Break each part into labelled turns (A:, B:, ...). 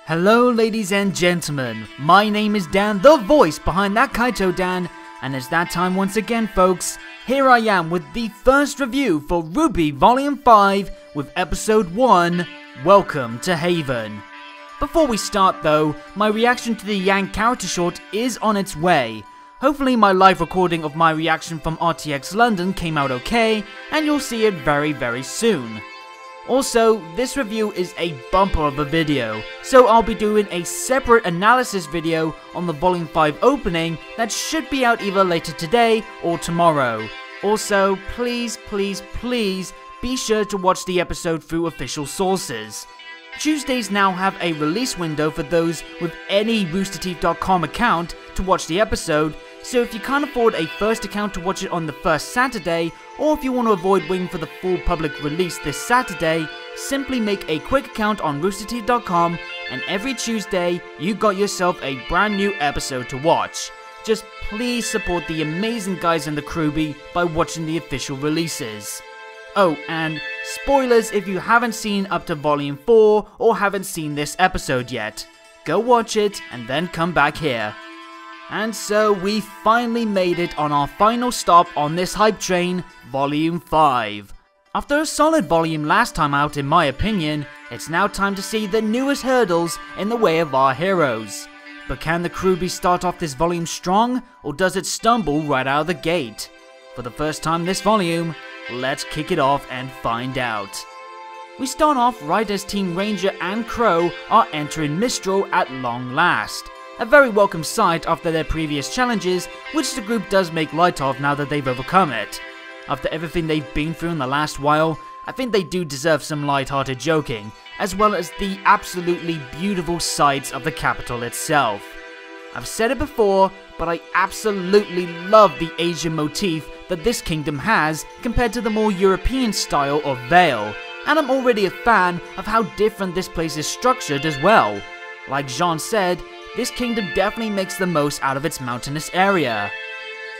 A: Hello ladies and gentlemen, my name is Dan, the voice behind that Kaito Dan, and it's that time once again folks. Here I am with the first review for RWBY Volume 5 with Episode 1, Welcome to Haven. Before we start though, my reaction to the Yang character short is on its way. Hopefully my live recording of my reaction from RTX London came out okay, and you'll see it very soon. Also, this review is a bumper of a video, so I'll be doing a separate analysis video on the Volume 5 opening that should be out either later today or tomorrow. Also, please be sure to watch the episode through official sources. Tuesdays now have a release window for those with any roosterteeth.com account to watch the episode, so if you can't afford a first account to watch it on the first Saturday, or if you want to avoid waiting for the full public release this Saturday, simply make a quick account on roosterteeth.com and every Tuesday you got yourself a brand new episode to watch. Just please support the amazing guys in the Crewbie by watching the official releases. Oh, and spoilers if you haven't seen up to Volume 4 or haven't seen this episode yet. Go watch it and then come back here. And so we finally made it on our final stop on this hype train, Volume 5. After a solid volume last time out in my opinion, it's now time to see the newest hurdles in the way of our heroes. But can the Crewbie start off this volume strong, or does it stumble right out of the gate? For the first time this volume, let's kick it off and find out. We start off right as Team Ranger and Crow are entering Mistral at long last. A very welcome sight after their previous challenges, which the group does make light of now that they've overcome it. After everything they've been through in the last while, I think they do deserve some light-hearted joking, as well as the absolutely beautiful sights of the capital itself. I've said it before, but I absolutely love the Asian motif that this kingdom has compared to the more European style of Vale, and I'm already a fan of how different this place is structured as well. Like Jean said, this kingdom definitely makes the most out of its mountainous area.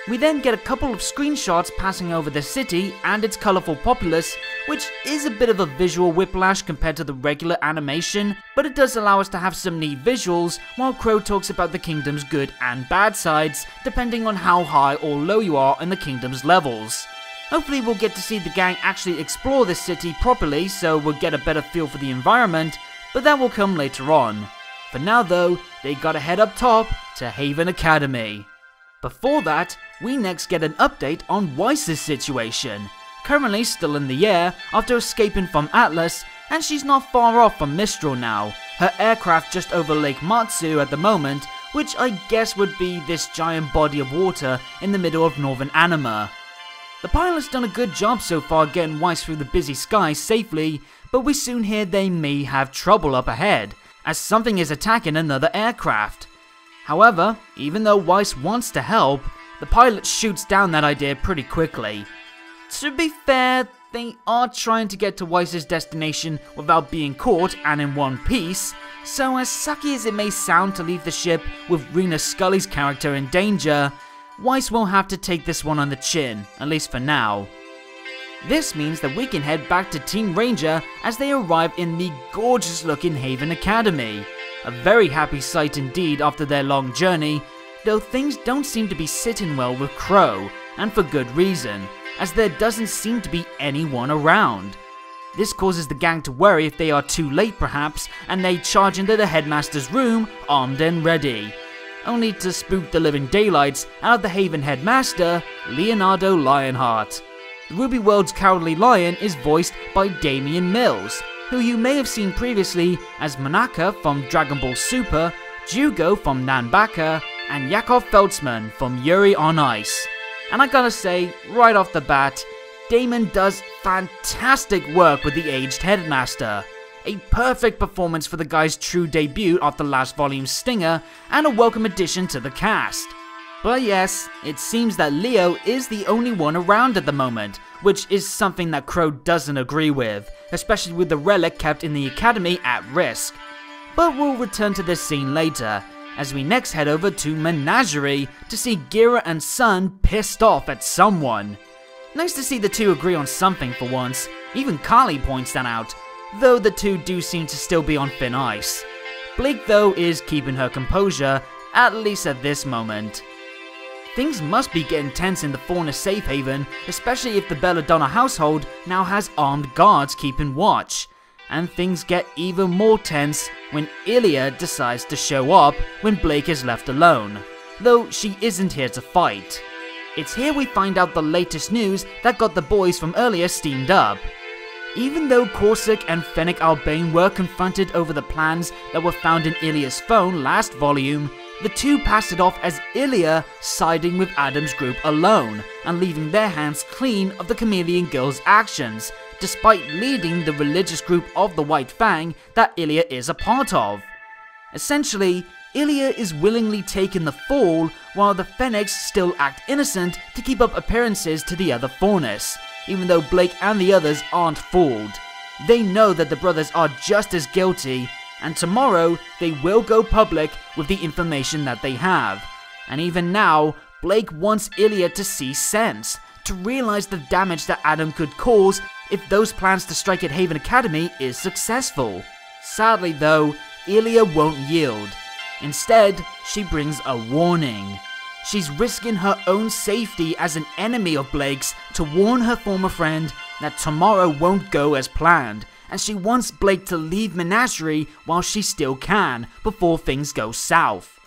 A: We then get a couple of screenshots passing over the city and its colourful populace, which is a bit of a visual whiplash compared to the regular animation, but it does allow us to have some neat visuals while Crow talks about the kingdom's good and bad sides, depending on how high or low you are in the kingdom's levels. Hopefully we'll get to see the gang actually explore this city properly, so we'll get a better feel for the environment, but that will come later on. For now though, they gotta head up top to Haven Academy. Before that, we next get an update on Weiss's situation. Currently still in the air after escaping from Atlas, and she's not far off from Mistral now. Her aircraft just over Lake Matsu at the moment, which I guess would be this giant body of water in the middle of northern Anima. The pilot's done a good job so far getting Weiss through the busy skies safely, but we soon hear they may have trouble up ahead, as something is attacking another aircraft. However, even though Weiss wants to help, the pilot shoots down that idea pretty quickly. To be fair, they are trying to get to Weiss's destination without being caught and in one piece, so as sucky as it may sound to leave the ship with Rena Scully's character in danger, Weiss will have to take this one on the chin, at least for now. This means that we can head back to Team Ranger as they arrive in the gorgeous looking Haven Academy. A very happy sight indeed after their long journey, though things don't seem to be sitting well with Crow, and for good reason, as there doesn't seem to be anyone around. This causes the gang to worry if they are too late perhaps, and they charge into the headmaster's room armed and ready, only to spook the living daylights out of the Haven headmaster, Leonardo Lionheart. The RWBY World's Cowardly Lion is voiced by Damian Mills, who you may have seen previously as Monaka from Dragon Ball Super, Jugo from Nanbaka, and Yakov Feltzman from Yuri on Ice. And I gotta say, right off the bat, Damon does fantastic work with the aged headmaster. A perfect performance for the guy's true debut after last volume's stinger, and a welcome addition to the cast. But yes, it seems that Leo is the only one around at the moment, which is something that Crow doesn't agree with, especially with the relic kept in the academy at risk. But we'll return to this scene later, as we next head over to Menagerie to see Gira and Sun pissed off at someone. Nice to see the two agree on something for once, even Kali points that out, though the two do seem to still be on thin ice. Blake though is keeping her composure, at least at this moment. Things must be getting tense in the Faunus safe haven, especially if the Belladonna household now has armed guards keeping watch. And things get even more tense when Ilya decides to show up when Blake is left alone, though she isn't here to fight. It's here we find out the latest news that got the boys from earlier steamed up. Even though Corsic and Fennec Albane were confronted over the plans that were found in Ilya's phone last volume, the two passed it off as Ilya siding with Adam's group alone and leaving their hands clean of the Chameleon Girl's actions, despite leading the religious group of the White Fang that Ilya is a part of. Essentially, Ilya is willingly taking the fall while the Fennecs still act innocent to keep up appearances to the other Faunus, even though Blake and the others aren't fooled. They know that the brothers are just as guilty, and tomorrow they will go public with the information that they have. And even now, Blake wants Ilya to see sense, to realize the damage that Adam could cause if those plans to strike at Haven Academy is successful. Sadly though, Ilya won't yield. Instead, she brings a warning. She's risking her own safety as an enemy of Blake's to warn her former friend that tomorrow won't go as planned, and she wants Blake to leave Menagerie while she still can, before things go south.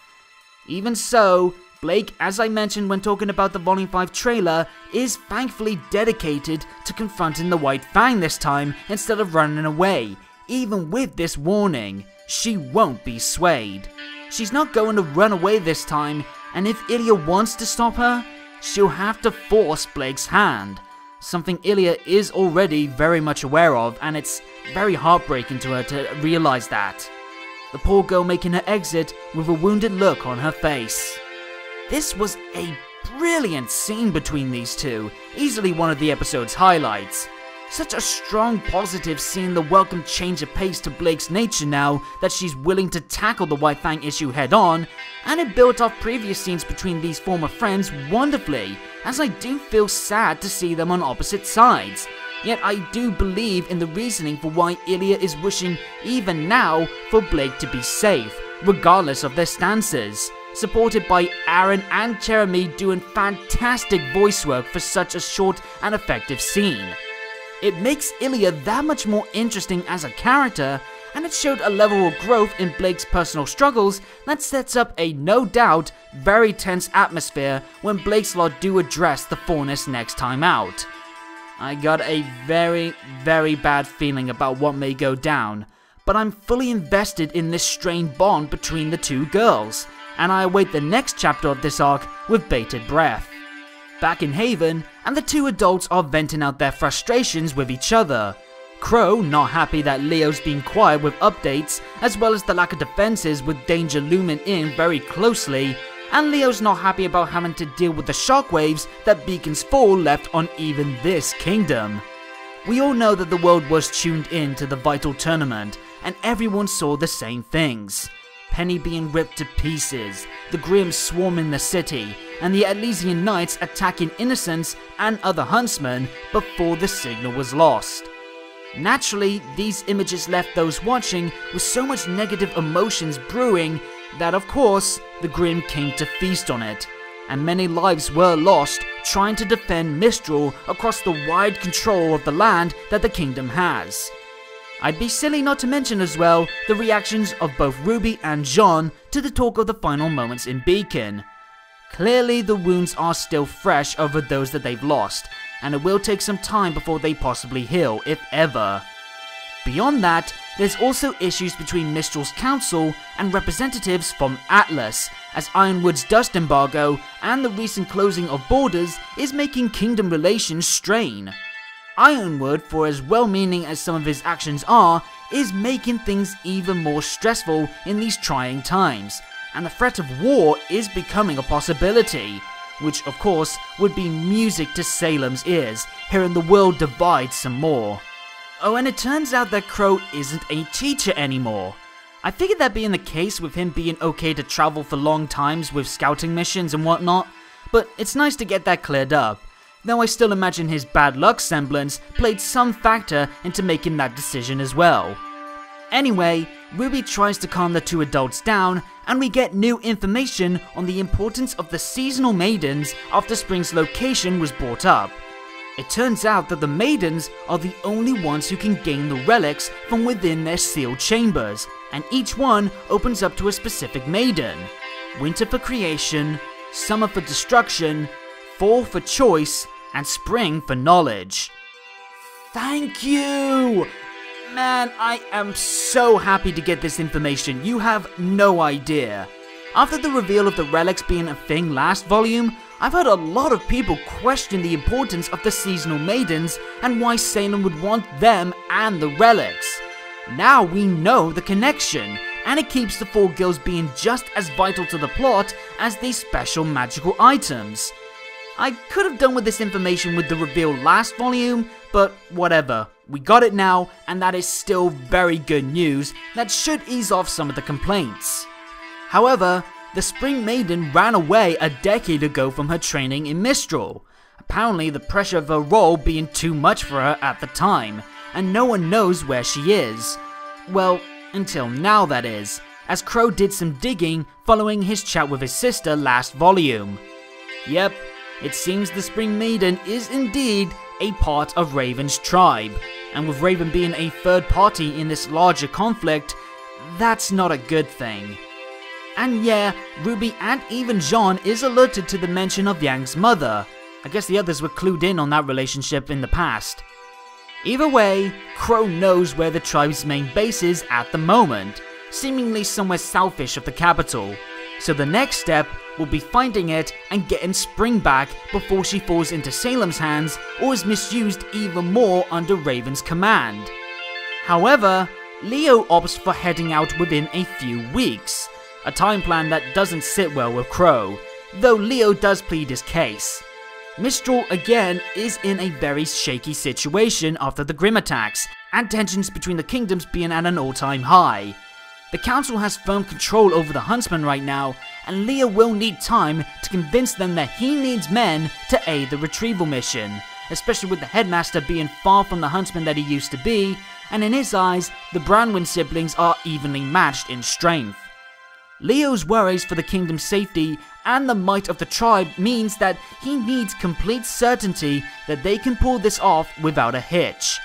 A: Even so, Blake, as I mentioned when talking about the Volume 5 trailer, is thankfully dedicated to confronting the White Fang this time instead of running away. Even with this warning, she won't be swayed. She's not going to run away this time, and if Ilya wants to stop her, she'll have to force Blake's hand. Something Ilya is already very much aware of, and it's very heartbreaking to her to realize that. The poor girl making her exit with a wounded look on her face. This was a brilliant scene between these two, easily one of the episode's highlights. Such a strong positive seeing the welcome change of pace to Blake's nature now that she's willing to tackle the White Fang issue head on, and it built off previous scenes between these former friends wonderfully, as I do feel sad to see them on opposite sides. Yet I do believe in the reasoning for why Ilya is wishing even now for Blake to be safe, regardless of their stances, supported by Aaron and Jeremy doing fantastic voice work for such a short and effective scene. It makes Ilya that much more interesting as a character, and it showed a level of growth in Blake's personal struggles that sets up a no doubt very tense atmosphere when Blake's lot do address the Faunus next time out. I got a very bad feeling about what may go down, but I'm fully invested in this strained bond between the two girls, and I await the next chapter of this arc with bated breath. Back in Haven, and the two adults are venting out their frustrations with each other. Crow not happy that Leo's being quiet with updates, as well as the lack of defenses with danger looming in very closely, and Leo's not happy about having to deal with the shockwaves that Beacon's fall left on even this kingdom. We all know that the world was tuned in to the Vital Tournament, and everyone saw the same things. Penny being ripped to pieces, the Grimm swarming the city, and the Elysian Knights attacking innocents and other huntsmen before the signal was lost. Naturally, these images left those watching with so much negative emotions brewing that of course, the Grimm came to feast on it, and many lives were lost trying to defend Mistral across the wide control of the land that the kingdom has. I'd be silly not to mention as well the reactions of both Ruby and John to the talk of the final moments in Beacon. Clearly the wounds are still fresh over those that they've lost, and it will take some time before they possibly heal, if ever. Beyond that, there's also issues between Mistral's council and representatives from Atlas, as Ironwood's dust embargo and the recent closing of borders is making kingdom relations strain. Ironwood, for as well-meaning as some of his actions are, is making things even more stressful in these trying times, and the threat of war is becoming a possibility, which of course would be music to Salem's ears, hearing the world divide some more. Oh, and it turns out that Crow isn't a teacher anymore. I figured that being the case with him being okay to travel for long times with scouting missions and whatnot, but it's nice to get that cleared up. Though I still imagine his bad luck semblance played some factor into making that decision as well. Anyway, Ruby tries to calm the two adults down, and we get new information on the importance of the seasonal maidens after Spring's location was brought up. It turns out that the maidens are the only ones who can gain the relics from within their sealed chambers, and each one opens up to a specific maiden. Winter for creation, summer for destruction, fall for choice, and spring for knowledge. Thank you! Man, I am so happy to get this information, you have no idea. After the reveal of the relics being a thing last volume, I've heard a lot of people question the importance of the seasonal maidens and why Salem would want them and the relics. Now we know the connection, and it keeps the four girls being just as vital to the plot as these special magical items. I could have done with this information with the reveal last volume, but whatever. We got it now, and that is still very good news that should ease off some of the complaints. However, the Spring Maiden ran away a decade ago from her training in Mistral. Apparently the pressure of her role being too much for her at the time, and no one knows where she is. Well, until now that is, as Crow did some digging following his chat with his sister last volume. Yep, it seems the Spring Maiden is indeed a part of Raven's tribe, and with Raven being a third party in this larger conflict, that's not a good thing. And yeah, Ruby and even Jean is alerted to the mention of Yang's mother. I guess the others were clued in on that relationship in the past. Either way, Crow knows where the tribe's main base is at the moment, seemingly somewhere southish of the capital. So the next step will be finding it and getting Spring back before she falls into Salem's hands or is misused even more under Raven's command. However, Leo opts for heading out within a few weeks, a time plan that doesn't sit well with Crow, though Leo does plead his case. Mistral again is in a very shaky situation after the Grim attacks, and tensions between the kingdoms being at an all-time high. The council has firm control over the Huntsmen right now, and Leo will need time to convince them that he needs men to aid the retrieval mission, especially with the headmaster being far from the huntsman that he used to be, and in his eyes, the Branwen siblings are evenly matched in strength. Leo's worries for the kingdom's safety and the might of the tribe means that he needs complete certainty that they can pull this off without a hitch.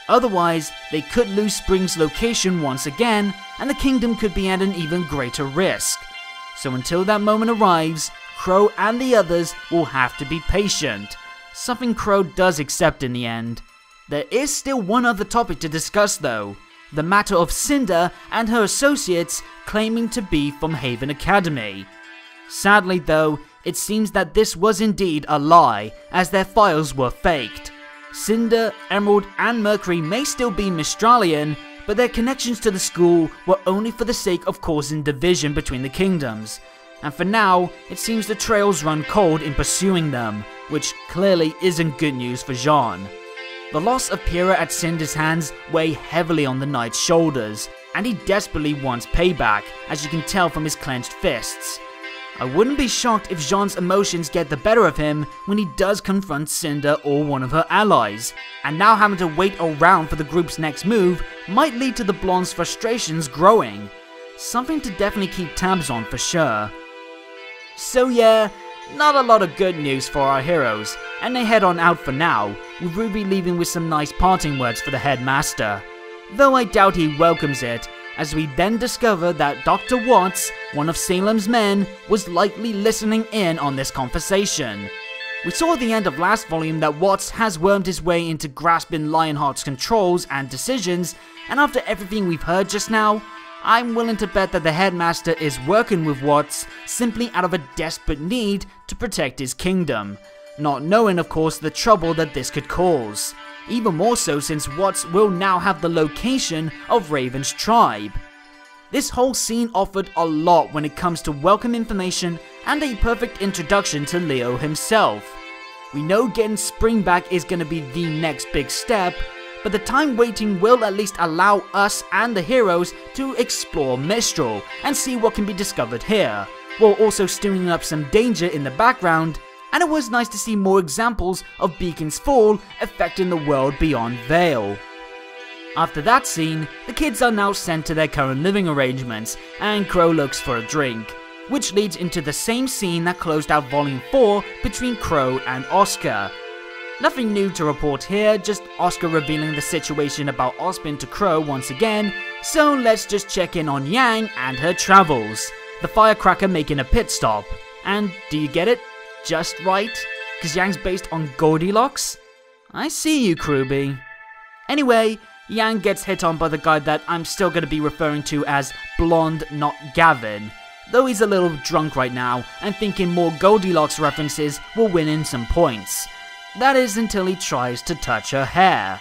A: Otherwise, they could lose Spring's location once again, and the kingdom could be at an even greater risk. So until that moment arrives, Crow and the others will have to be patient, something Crow does accept in the end. There is still one other topic to discuss though, the matter of Cinder and her associates claiming to be from Haven Academy. Sadly though, it seems that this was indeed a lie, as their files were faked. Cinder, Emerald and Mercury may still be Mistralian, but their connections to the school were only for the sake of causing division between the kingdoms. And for now, it seems the trails run cold in pursuing them, which clearly isn't good news for Jean. The loss of Pyrrha at Cinder's hands weigh heavily on the knight's shoulders, and he desperately wants payback, as you can tell from his clenched fists. I wouldn't be shocked if Jean's emotions get the better of him when he does confront Cinder or one of her allies, and now having to wait around for the group's next move might lead to the blonde's frustrations growing. Something to definitely keep tabs on for sure. So yeah, not a lot of good news for our heroes, and they head on out for now, with Ruby leaving with some nice parting words for the headmaster. Though I doubt he welcomes it, as we then discover that Dr. Watts, one of Salem's men, was likely listening in on this conversation. We saw at the end of last volume that Watts has wormed his way into grasping Lionheart's controls and decisions, and after everything we've heard just now, I'm willing to bet that the headmaster is working with Watts simply out of a desperate need to protect his kingdom, not knowing of course the trouble that this could cause. Even more so since Watts will now have the location of Raven's tribe. This whole scene offered a lot when it comes to welcome information and a perfect introduction to Leo himself. We know getting Spring back is going to be the next big step, but the time waiting will at least allow us and the heroes to explore Mistral and see what can be discovered here, while also stirring up some danger in the background. And it was nice to see more examples of Beacon's fall affecting the world beyond Vale. After that scene, the kids are now sent to their current living arrangements, and Qrow looks for a drink, which leads into the same scene that closed out Volume 4 between Qrow and Oscar. Nothing new to report here, just Oscar revealing the situation about Ozpin to Qrow once again, so let's just check in on Yang and her travels. The firecracker making a pit stop. And do you get it? Just right? Cause Yang's based on Goldilocks? I see you, Kruby. Anyway, Yang gets hit on by the guy that I'm still going to be referring to as Blonde Not Gavin, though he's a little drunk right now and thinking more Goldilocks references will win in some points. That is until he tries to touch her hair.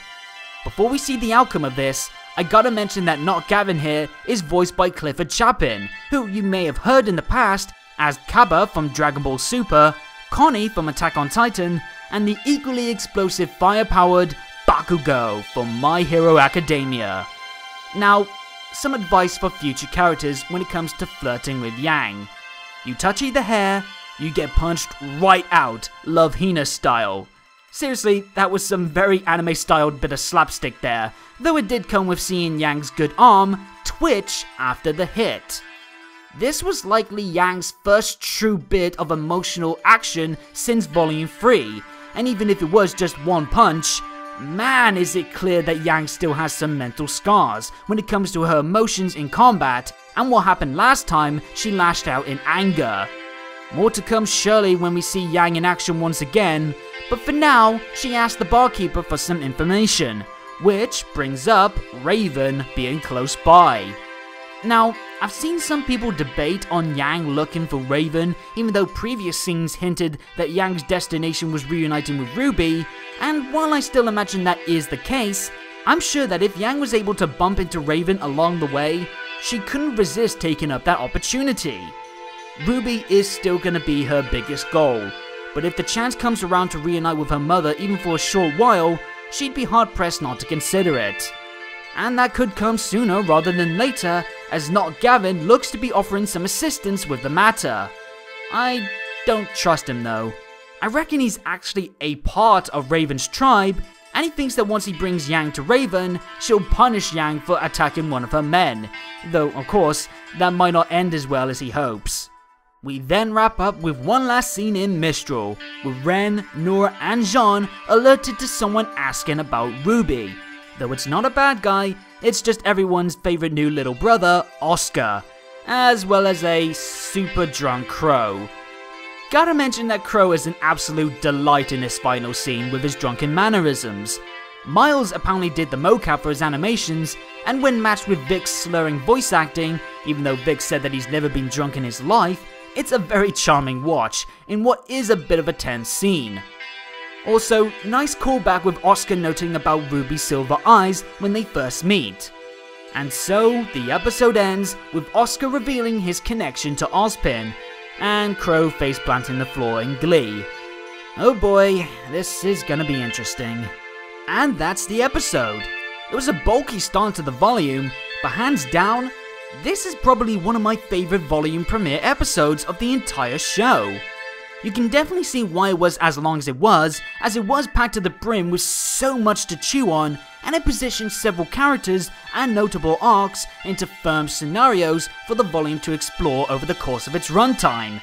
A: Before we see the outcome of this, I gotta mention that Not Gavin here is voiced by Clifford Chapin, who you may have heard in the past as Cabba from Dragon Ball Super, Connie from Attack on Titan, and the equally explosive fire-powered Bakugo from My Hero Academia. Now, some advice for future characters when it comes to flirting with Yang. You touch either hair, you get punched right out, Love Hina style. Seriously, that was some very anime-styled bit of slapstick there, though it did come with seeing Yang's good arm twitch after the hit. This was likely Yang's first true bit of emotional action since Volume 3, and even if it was just one punch, man is it clear that Yang still has some mental scars when it comes to her emotions in combat and what happened last time she lashed out in anger. More to come surely when we see Yang in action once again, but for now, she asked the barkeeper for some information, which brings up Raven being close by. Now, I've seen some people debate on Yang looking for Raven, even though previous scenes hinted that Yang's destination was reuniting with Ruby, and while I still imagine that is the case, I'm sure that if Yang was able to bump into Raven along the way, she couldn't resist taking up that opportunity. Ruby is still gonna be her biggest goal, but if the chance comes around to reunite with her mother even for a short while, she'd be hard pressed not to consider it. And that could come sooner rather than later, as Not Gavin looks to be offering some assistance with the matter. I don't trust him though. I reckon he's actually a part of Raven's tribe, and he thinks that once he brings Yang to Raven, she'll punish Yang for attacking one of her men, though of course, that might not end as well as he hopes. We then wrap up with one last scene in Mistral, with Ren, Noor and Jean alerted to someone asking about Ruby. Though it's not a bad guy, it's just everyone's favourite new little brother, Oscar, as well as a super drunk Qrow. Gotta mention that Qrow is an absolute delight in this final scene with his drunken mannerisms. Miles apparently did the mocap for his animations, and when matched with Vic's slurring voice acting, even though Vic said that he's never been drunk in his life, it's a very charming watch in what is a bit of a tense scene. Also, nice callback with Oscar noting about Ruby's silver eyes when they first meet. And so, the episode ends with Oscar revealing his connection to Ozpin, and Qrow face planting the floor in glee. Oh boy, this is gonna be interesting. And that's the episode. It was a bulky start to the volume, but hands down, this is probably one of my favourite volume premiere episodes of the entire show. You can definitely see why it was as long as it was packed to the brim with so much to chew on, and it positioned several characters and notable arcs into firm scenarios for the volume to explore over the course of its runtime.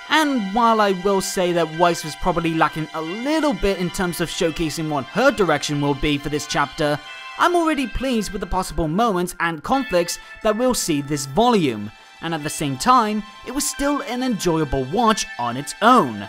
A: And while I will say that Weiss was probably lacking a little bit in terms of showcasing what her direction will be for this chapter, I'm already pleased with the possible moments and conflicts that we'll see this volume, and at the same time, it was still an enjoyable watch on its own.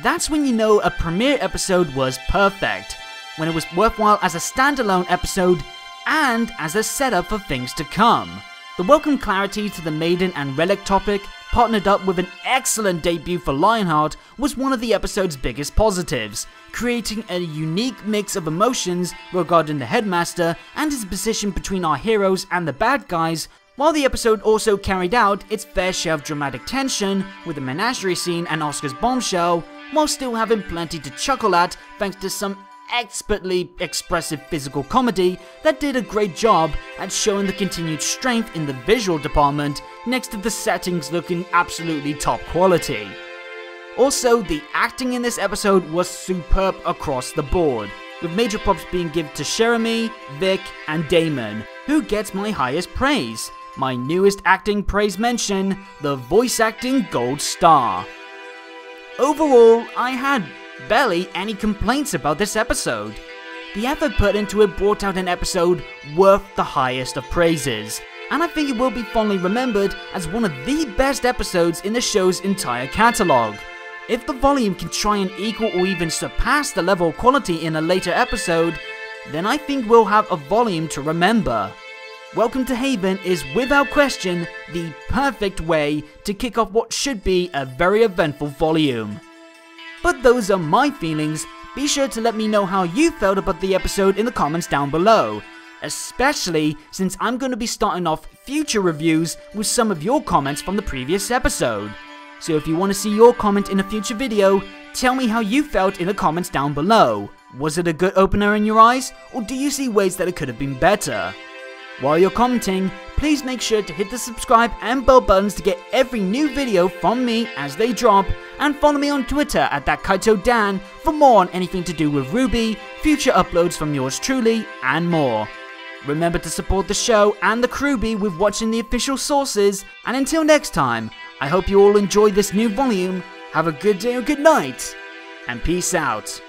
A: That's when you know a premiere episode was perfect, when it was worthwhile as a standalone episode and as a setup for things to come. The welcome clarity to the Maiden and Relic topic, partnered up with an excellent debut for Lionheart, was one of the episode's biggest positives, creating a unique mix of emotions regarding the Headmaster and his position between our heroes and the bad guys, while the episode also carried out its fair share of dramatic tension with the menagerie scene and Oscar's bombshell, while still having plenty to chuckle at thanks to some expertly expressive physical comedy that did a great job at showing the continued strength in the visual department next to the settings looking absolutely top quality. Also, the acting in this episode was superb across the board. with major props being given to Jeremy, Vic, and Damon. Who gets my highest praise? My newest acting praise mention, the voice acting gold star. Overall, I had barely any complaints about this episode. The effort put into it brought out an episode worth the highest of praises, and I think it will be fondly remembered as one of the best episodes in the show's entire catalogue. If the volume can try and equal or even surpass the level of quality in a later episode, then I think we'll have a volume to remember. Welcome to Haven is without question the perfect way to kick off what should be a very eventful volume. But those are my feelings. Be sure to let me know how you felt about the episode in the comments down below, especially since I'm going to be starting off future reviews with some of your comments from the previous episode. So if you want to see your comment in a future video, tell me how you felt in the comments down below. Was it a good opener in your eyes, or do you see ways that it could have been better? While you're commenting, please make sure to hit the subscribe and bell buttons to get every new video from me as they drop, and follow me on Twitter at ThatKaitoDan for more on anything to do with RWBY, future uploads from yours truly, and more. Remember to support the show and the Crewbie with watching the official sources, and until next time, I hope you all enjoyed this new volume, have a good day or good night, and peace out.